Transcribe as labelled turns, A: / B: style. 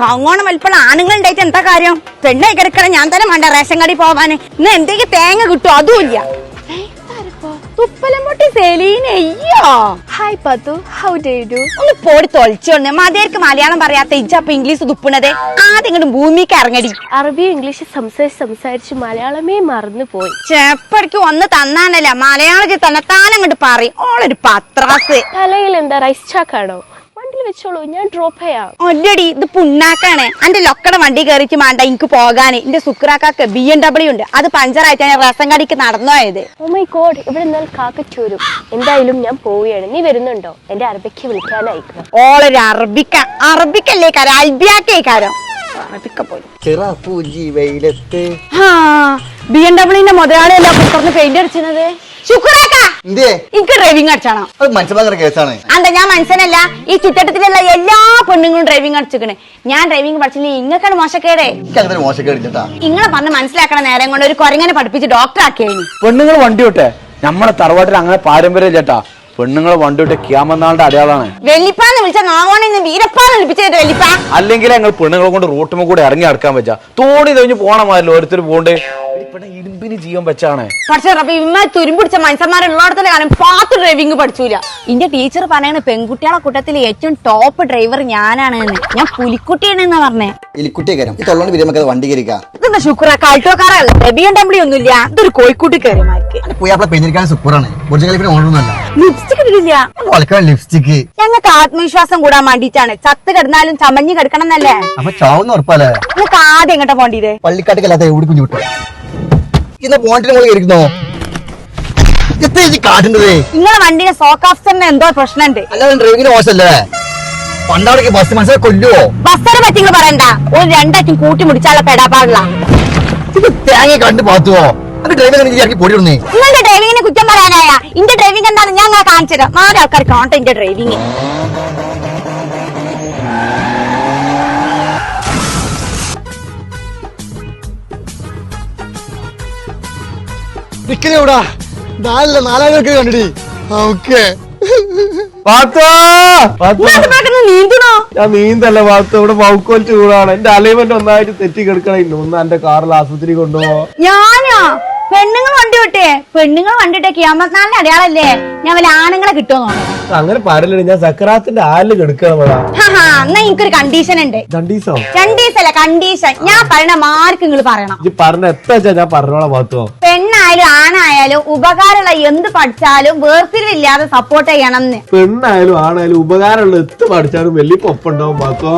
A: കങ്ങോണം വലിപ്പുള്ള ആണുങ്ങൾ ഉണ്ടായിട്ട് എന്താ കാര്യം? പെണ്ണായി കിടക്കണ ഞാൻ തന്നെ വേണ്ട റേഷൻ കടി പോവാന്. ഇന്ന് എന്തെങ്കിലും തേങ്ങ കിട്ടും അതുമില്ല. തുപ്പലമ്പൊട്ടി സെലീനയ്യോ.
B: ഹായ് പതു, ഹൗ ഡു യു ഡു?
A: ഒന്ന് പോടി തൊളിച്ചോണ്ട് മതിയാർക്ക് മലയാളം പറയാത്ത ഇജ്ജപ്പ ഇംഗ്ലീഷ് തുപ്പണത്. ആദ്യം ഇങ്ങോട്ട് ഭൂമിക്ക് ഇറങ്ങടി.
B: അറബി ഇംഗ്ലീഷ് സംസാരിച്ച് മലയാളമേ മറന്നു പോയി.
A: ചെപ്പടിക്ക് ഒന്ന് തന്നാനല്ല മലയാളത്തിൽ തന്നെത്താനങ്ങോട്ട് പറയും. ഓളൊരു പത്രാസ്.
B: തലയിൽ എന്താ റൈസ് ചാക്കാണോ? വണ്ടിയിൽ വെച്ചോളൂ, ഞാൻ ഡ്രോപ്പ് ചെയ്യാം.
A: ഒല്ലടി ഇത് പുണ്ണാക്കാണ്. എന്റെ ലൊക്കട വണ്ടി കയറിച്ച് വേണ്ട എനിക്ക് പോകാന്. എന്റെ സുക്രാക്കാക്ക് BMW ഉണ്ട്. അത് പഞ്ചറായിട്ട് റേഷൻ കടിക്ക് നടന്നോയത്.
B: ഓ മൈ ഗോഡ്, ഇവിടെ നിന്നാൽ കാക്കച്ചൂരും. എന്തായാലും ഞാൻ പോവുകയാണ്. നീ വരുന്നുണ്ടോ? എന്റെ അറബിക്ക് വിളിക്കാനായിക്കണം.
A: ഓളൊരു അറബിക്കല്ലേ കാരം, അൽബിയാക്കേക്കാരം. അറബിക്ക പോയി BMW മുതലാളിയല്ല കുക്കറിന് പെയിന്റ് അടിച്ചത്. എനിക്ക് ഡ്രൈവിംഗ് അടിച്ചാണോ? അല്ല ഞാൻ മനസ്സിലല്ല. ഈ ചുറ്റട്ടത്തിലുള്ള എല്ലാ പെണ്ണുങ്ങളും ഡ്രൈവിംഗ് അടിച്ചിക്കണേ. ഞാൻ ഡ്രൈവിംഗ് പഠിച്ചില്ലേ ഇങ്ങക്കാണ് മോശക്കേടേ. ഇങ്ങളെ പറഞ്ഞ് മനസ്സിലാക്കണ നേരം കൊണ്ട് ഒരു കൊരങ്ങനെ പഠിപ്പിച്ച് ഡോക്ടർ ആക്കിയായി.
C: പെണ്ണുങ്ങൾ വണ്ടി വിട്ടെ. നമ്മളെ തറവാട്ടിൽ അങ്ങനെ പാരമ്പര്യം ചേട്ടാ. പെണ്ണുങ്ങളെ വണ്ടി വിട്ട് ക്യാമനാളുടെ അടയാളാണ്.
A: വെല്ലിപ്പാന്ന് വിളിച്ചാൽ നാവോണിന്ന് വീരപ്പാന്ന് വിളിപ്പിച്ചത് വെല്ലിപ്പ.
C: അല്ലെങ്കിൽ ഞങ്ങൾ പെണ്ണുങ്ങളെ കൊണ്ട് റൂട്ടുമ്പോ കൂടെ ഇറങ്ങി നടക്കാൻ പറ്റാ. തോണി കഴിഞ്ഞ് പോണമാരല്ലോ ഓരോരുത്തർ പോണ്ട്. ഇരുമ്പിന് ജീവൻ വെച്ചാണ്.
A: പക്ഷെ ഇമ്മ തുരുമ്പിടിച്ച മനുഷ്യന്മാരുള്ളടത്തുള്ള കാലം പാത്ത് ഡ്രൈവിംഗ് പഠിച്ചൂല. എന്റെ ടീച്ചർ പറയണ പെൺകുട്ടികളെ കൂട്ടത്തിൽ ഏറ്റവും ടോപ്പ് ഡ്രൈവർ ഞാനാണ്. ഞാൻ പുലിക്കുട്ടിയാണെന്നാ പറഞ്ഞേ. ഇതെന്താ ശുക്ര കാൾട്ടോക്കാരല്ല, BMW ഒന്നുമില്ല. ഇതൊരു കോഴിക്കൂട്ടി കയറിമാർക്ക്.
D: ലിപ്സ്റ്റിക്
A: ഞങ്ങൾക്ക് ആത്മവിശ്വാസം കൂടാൻ വേണ്ടിട്ടാണ്. ചത്ത് കിടന്നാലും ചമഞ്ഞ് കിടക്കണം എന്നല്ലേ. നിങ്ങൾക്ക് ആദ്യം എങ്ങോട്ടാ പോണ്ടത്?
D: പള്ളിക്കാട്ടിക്കല്ലാത്ത എവിടെ കുഞ്ഞു വിട്ടു പോണ്ടിരിക്കുന്നോ?
A: നിങ്ങളെ വണ്ടിയുടെ സോക്ക് ഓഫീസറിന് എന്തോ പ്രശ്നമുണ്ട്.
D: അല്ലാതെ ഡ്രൈവിംഗിന് മോശമല്ലേ? പണ്ടവിടേക്ക് ബസ് മനസ്സിലെ കൊല്ലുവോ?
A: ബസ്സിനെ പറ്റി നിങ്ങൾ പറയണ്ട. ഒരു രണ്ടാറ്റും കൂട്ടി മുടിച്ചാലുള്ള പെടാപ്പാടില്ല.
D: ഇത് തേങ്ങ കണ്ടു പാത്തുവോ? ഡ്രൈവിംഗ് പൊടി വന്നേ.
A: നിങ്ങളുടെ ഡ്രൈവിങ്ങിനെ കുറ്റം പറയാനായ ഇന്റെ ഡ്രൈവിംഗ് എന്താണെന്ന് ഞാൻ കാണിച്ചു തരാം. 4 ആൾക്കാർ കാണട്ടെ ഇന്റെ ഡ്രൈവിംഗ്.
D: കണ്ടിടി
A: നീന്തണോ?
C: ഞാൻ നീന്തല്ല പാത്തു. ഇവിടെ മൗക്കോൽ ചൂടാണ്. എന്റെ അലൈൻമെന്റ് ഒന്നായിട്ട് തെറ്റി കിടക്കണ. ഒന്ന് എന്റെ കാറിൽ ആശുപത്രി കൊണ്ടുപോകോ?
A: ഞാനോ? പെണ്ണുങ്ങൾ വണ്ടി വിട്ടേ. പെണ്ണുങ്ങൾ വണ്ടി വിട്ടേ ക്യാമറനാളിന്റെ അടയാളല്ലേ. ഞാൻ വല്ല ആണുങ്ങളെ കിട്ടുമോ?
C: അങ്ങനെ പറയല്ലേ. ഞാൻ സക്കറാത്തിന്റെ ആലിൽ കിടക്കണം.
A: എന്നാ എനിക്കൊരു കണ്ടീഷൻ ഉണ്ട്. കണ്ടീഷനല്ല കണ്ടീഷൻ. ഞാൻ പറയണ മാർക്ക് നിങ്ങൾ പറയണം.
C: പറഞ്ഞ എത്ര ഞാൻ പറഞ്ഞോളാം പാത്തുവോ.
A: പെണ്ണായാലും ആണായാലും ഉപകാരമുള്ള എന്ത് പഠിച്ചാലും വേർതിരിവില്ലാതെ സപ്പോർട്ട് ചെയ്യണം.
C: പെണ്ണായാലും ആണായാലും ഉപകാരമുള്ള എത്ത് പഠിച്ചാലും വലിയ ഒപ്പുണ്ടാവും പാത്തോ.